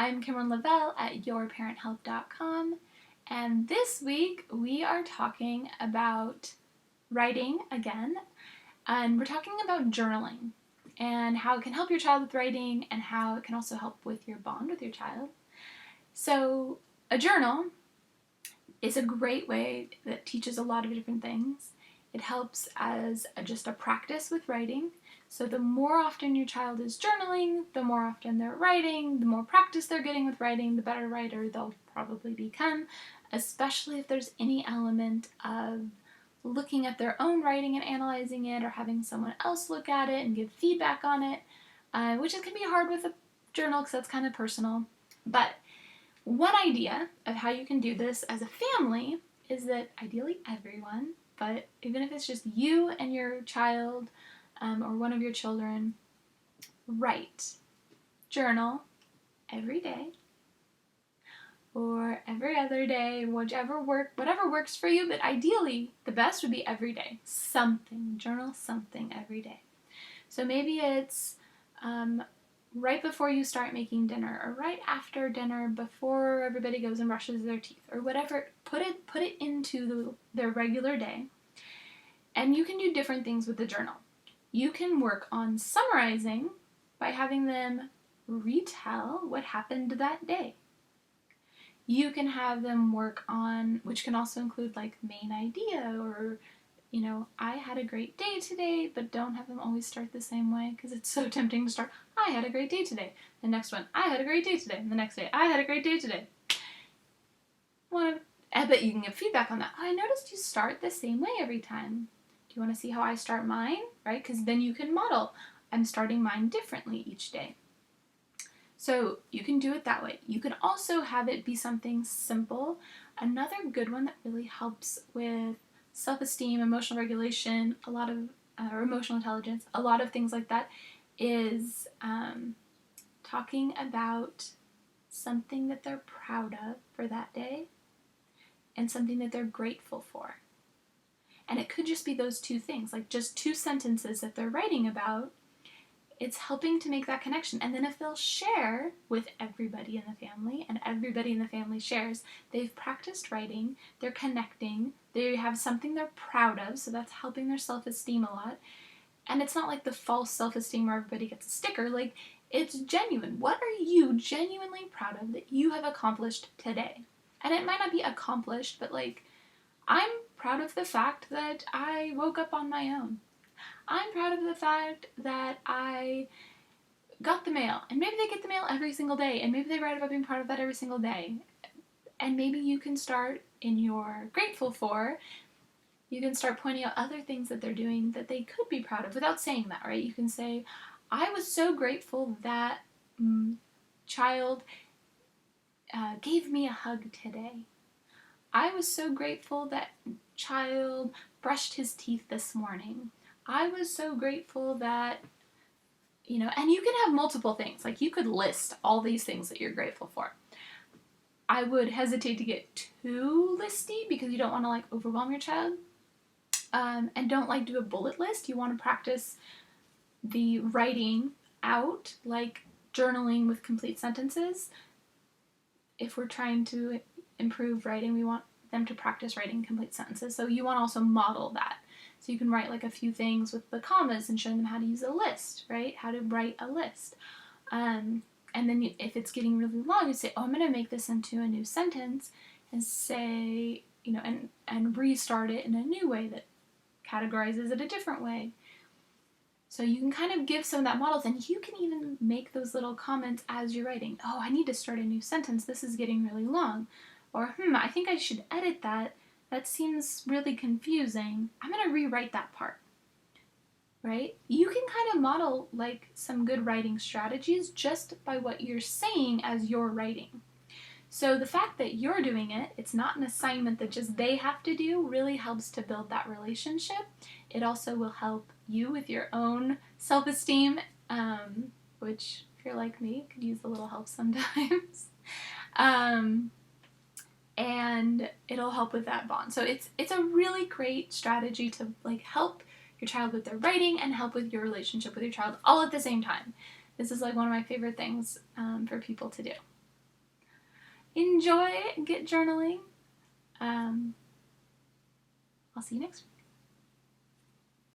I'm Cameron Lavelle at yourparenthelp.com, and this week we are talking about writing again, and we're talking about journaling and how it can help your child with writing and how it can also help with your bond with your child. So, a journal is a great way that teaches a lot of different things. It helps as just a practice with writing. So the more often your child is journaling, the more often they're writing, the more practice they're getting with writing, the better writer they'll probably become, especially if there's any element of looking at their own writing and analyzing it, or having someone else look at it and give feedback on it, which can be hard with a journal because that's kind of personal. But one idea of how you can do this as a family is that ideally everyone, but even if it's just you and your child or one of your children, write, journal every day or every other day, whatever works for you, but ideally the best would be every day. Journal something every day. So maybe it's right before you start making dinner, or right after dinner before everybody goes and brushes their teeth, or whatever. Put it into their regular day. And you can do different things with the journal. You can work on summarizing by having them retell what happened that day. You can have them work on, which can also include like main idea, or I had a great day today, but don't have them always start the same way because it's so tempting to start, I had a great day today. The next one, I had a great day today. And the next day, I had a great day today. I bet you can get feedback on that. I noticed you start the same way every time. Do you want to see how I start mine? Right? Because then you can model. I'm starting mine differently each day. So you can do it that way. You can also have it be something simple. Another good one that really helps with self-esteem, emotional regulation, a lot of or emotional intelligence, a lot of things like that, is talking about something that they're proud of for that day and something that they're grateful for. And it could just be those two things, like just two sentences that they're writing about. It's helping to make that connection. And then if they'll share with everybody in the family, and everybody in the family shares, they've practiced writing, they're connecting, they have something they're proud of, so that's helping their self-esteem a lot. And it's not like the false self-esteem where everybody gets a sticker. Like, it's genuine. What are you genuinely proud of that you have accomplished today? And it might not be accomplished, but like, I'm proud of the fact that I woke up on my own. I'm proud of the fact that I got the mail, and maybe they get the mail every single day, and maybe they write about being proud of that every single day. And maybe you can start in your grateful for, you can start pointing out other things that they're doing that they could be proud of without saying that, right? You can say, I was so grateful that child gave me a hug today. I was so grateful that child brushed his teeth this morning. I was so grateful that, and you can have multiple things. Like, you could list all these things that you're grateful for. I would hesitate to get too listy because you don't want to like overwhelm your child. And don't like do a bullet list. You want to practice the writing out, like journaling with complete sentences. If we're trying to improve writing, we want them to practice writing complete sentences. So you want to also model that. So you can write like a few things with the commas and show them how to use a list, right? How to write a list. And then if it's getting really long, you say, oh, I'm going to make this into a new sentence, and say, and restart it in a new way that categorizes it a different way. So you can kind of give some of that models, and you can even make those little comments as you're writing. Oh, I need to start a new sentence. This is getting really long. Or, I think I should edit that. That seems really confusing. I'm going to rewrite that part. Right? You can kind of model like some good writing strategies just by what you're saying as you're writing. So the fact that you're doing it, it's not an assignment that just they have to do, really helps to build that relationship. It also will help you with your own self-esteem, which, if you're like me, could use a little help sometimes. And it'll help with that bond. So it's a really great strategy to like help your child with their writing and help with your relationship with your child all at the same time. This is like one of my favorite things for people to do. enjoy Get Journaling. I'll see you next week.